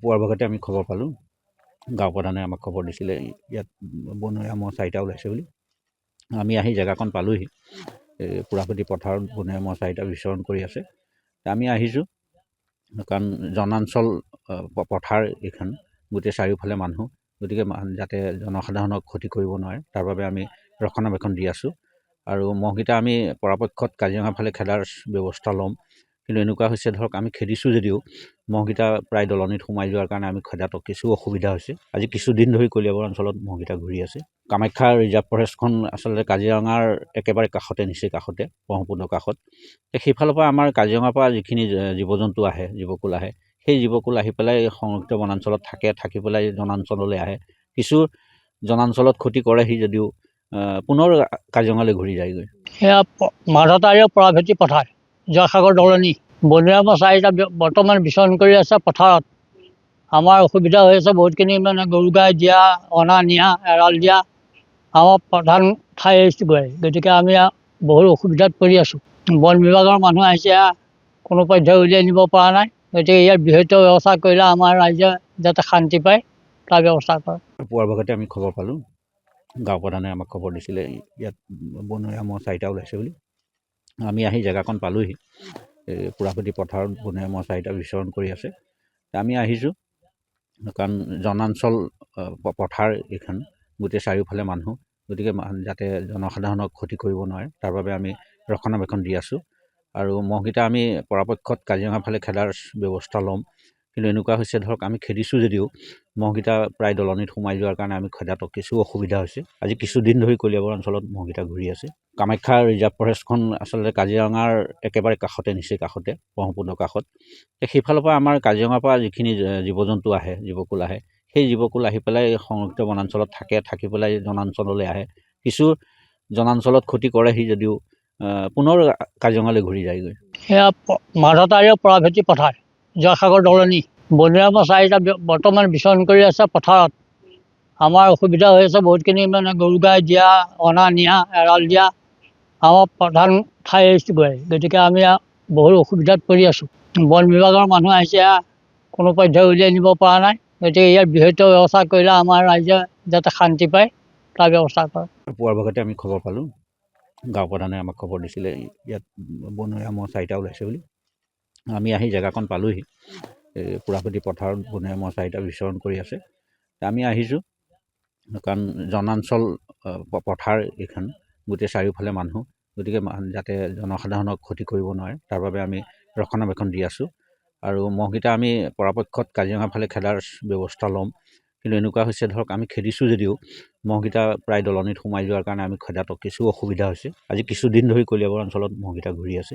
পুৱাৰ ভাগতে আমি খবৰ পালোঁ, গাঁও প্ৰধানে আমাক খবৰ দিছিলে ইয়াত বনৰীয়া মহ 4টা ওলাইছে বুলি। আমি আহি জেগাকণ পালোহি, পুৰাপতি পথাৰত বনৰীয়া মহ 4টা বিচৰণ কৰি আছে। আমি আহিছোঁ কাৰণ জনাঞ্চল পথাৰ এইখন, গোটেই চাৰিওফালে মানুহ, গতিকে যাতে জনসাধাৰণক ক্ষতি কৰিব নোৱাৰে তাৰ বাবে আমি ৰক্ষণাবেক্ষণ দি আছোঁ। আৰু মহকেইটা আমি পৰাপক্ষত কাজিৰঙা ফালে খেদাৰ ব্যৱস্থা ল'ম, কিন্তু এনেকুৱা হৈছে ধৰক আমি খেদিছোঁ যদিও মহকেইটা প্ৰায় দলনিত সোমাই যোৱাৰ কাৰণে আমি খেদাত কিছু অসুবিধা হৈছে। আজি কিছুদিন ধৰি কলিয়াবৰ অঞ্চলত মহকেইটা ঘূৰি আছে। কামাখ্যা ৰিজাৰ্ভ ফৰেষ্টখন আচলতে কাজিৰঙাৰ একেবাৰে কাষতে, নিচেই কাষতে, ব্ৰহ্মপুত্ৰৰ কাষত। সেইফালৰ পৰা আমাৰ কাজিৰঙাৰ পৰা যিখিনি জীৱ জন্তু আহে, জীৱকুল আহে, সেই জীৱকুল আহি পেলাই সংৰক্ষিত বনাঞ্চলত থাকি পেলাই জনাঞ্চললৈ আহে। কিছু জনাঞ্চলত ক্ষতি কৰেহি যদিও পুনৰ কাজিৰঙালৈ ঘূৰি যায়গৈ। সেয়া মাধতাৰীয় পৰাভেটি পথাৰ, জয়সাগৰ দলনি, বনৰীয়া মহ 4টা বৰ্তমান বিচৰণ কৰি আছে পথাৰত। আমাৰ অসুবিধা হৈ আছে বহুতখিনি, মানে গৰু গাই দিয়া, অনা নিয়া, এৰাল দিয়া আমাৰ প্ৰধান ঠাই গৈ, গতিকে আমি বহুত অসুবিধাত পৰি আছোঁ। বন বিভাগৰ মানুহ আহিছে, কোনো পধ্যে উলিয়াই নিব পৰা নাই। গতিকে ইয়াৰ বৃহত্তৰ ব্যৱস্থা কৰিলে আমাৰ ৰাইজে যাতে শান্তি পায় তাৰ ব্যৱস্থা কৰে। পুৱাৰ ভাগতে আমি খবৰ পালোঁ, গাঁও প্ৰধানে আমাক খবৰ দিছিলে ইয়াত বনৰীয়া মহ 4টা ওলাইছে বুলি। আমি আহি জেগাকণ পালোহি, পুৰাপতি পথাৰত বনৰীয়া মহ 4টা বিচৰণ কৰি আছে। আমি আহিছোঁ কাৰণ জনাঞ্চল পথাৰ এইখন, গোটেই চাৰিওফালে মানুহ, গতিকে যাতে জনসাধাৰণক ক্ষতি কৰিব নোৱাৰে তাৰ বাবে আমি ৰক্ষণাবেক্ষণ দি আছোঁ। আৰু মহকেইটা আমি পৰাপক্ষত কাজিৰঙা ফালে খেদাৰ ব্যৱস্থা ল'ম, কিন্তু এনেকুৱা হৈছে ধৰক আমি খেদিছোঁ যদিও মহকেইটা প্ৰায় দলনিত সোমাই যোৱাৰ কাৰণে আমি খেদাত কিছু অসুবিধা হৈছে। আজি কিছুদিন ধৰি কলিয়াবৰ অঞ্চলত মহকেইটা ঘূৰি আছে। কামাখ্যা ৰিজাৰ্ভ ফৰেষ্টখন আচলতে কাজিৰঙাৰ একেবাৰে কাষতে, নিচেই কাষতে, ব্ৰহ্মপুত্ৰৰ কাষত। সেইফালৰ পৰা আমাৰ কাজিৰঙাৰ পৰা যিখিনি জীৱ জন্তু আহে, জীৱকুল আহে, সেই জীৱকুল আহি পেলাই সংৰক্ষিত বনাঞ্চলত থাকি পেলাই জনাঞ্চললৈ আহে। কিছু জনাঞ্চলত ক্ষতি কৰেহি যদিও পুনৰ কাজিৰঙালৈ ঘূৰি যায়গৈ। সেয়া মাধতাৰীয় পৰাভেটি পথাৰ, জয়সাগৰ দলনি, বনৰীয়া মহ 4টা বৰ্তমান বিচৰণ কৰি আছে পথাৰত। আমাৰ অসুবিধা হৈ আছে বহুতখিনি, মানে গৰু গাই দিয়া, অনা নিয়া, এৰাল দিয়া আমাৰ প্ৰধান ঠাই গৈ, গতিকে আমি বহুত অসুবিধাত পৰি আছোঁ। বন বিভাগৰ মানুহ আহিছে, কোনো পধ্যে উলিয়াই নিব পৰা নাই। গতিকে ইয়াৰ বৃহত্তৰ ব্যৱস্থা কৰিলে আমাৰ ৰাইজে যাতে শান্তি পায় তাৰ ব্যৱস্থা কৰে। পুৱাৰ ভাগতে আমি খবৰ পালোঁ, গাঁও প্ৰধানে আমাক খবৰ দিছিলে ইয়াত বনৰীয়া মহ 4টা ওলাইছে বুলি। আমি আহি জেগাকণ পালোহি, পুৰাপতি পথাৰত বনৰীয়া মহ 4টা বিচৰণ কৰি আছে। আমি আহিছোঁ কাৰণ জনাঞ্চল পথাৰ এইখন, গোটেই চাৰিওফালে মানুহ, গতিকে যাতে জনসাধাৰণক ক্ষতি কৰিব নোৱাৰে তাৰ বাবে আমি ৰক্ষণাবেক্ষণ দি আছোঁ। আৰু মহকেইটা আমি পৰাপক্ষত কাজিৰঙা ফালে খেদাৰ ব্যৱস্থা ল'ম, কিন্তু এনেকুৱা হৈছে ধৰক আমি খেদিছোঁ যদিও মহকেইটা প্ৰায় দলনিত সোমাই যোৱাৰ কাৰণে আমি খেদাত কিছু অসুবিধা হৈছে। আজি কিছুদিন ধৰি কলিয়াবৰ অঞ্চলত মহকেইটা ঘূৰি আছে।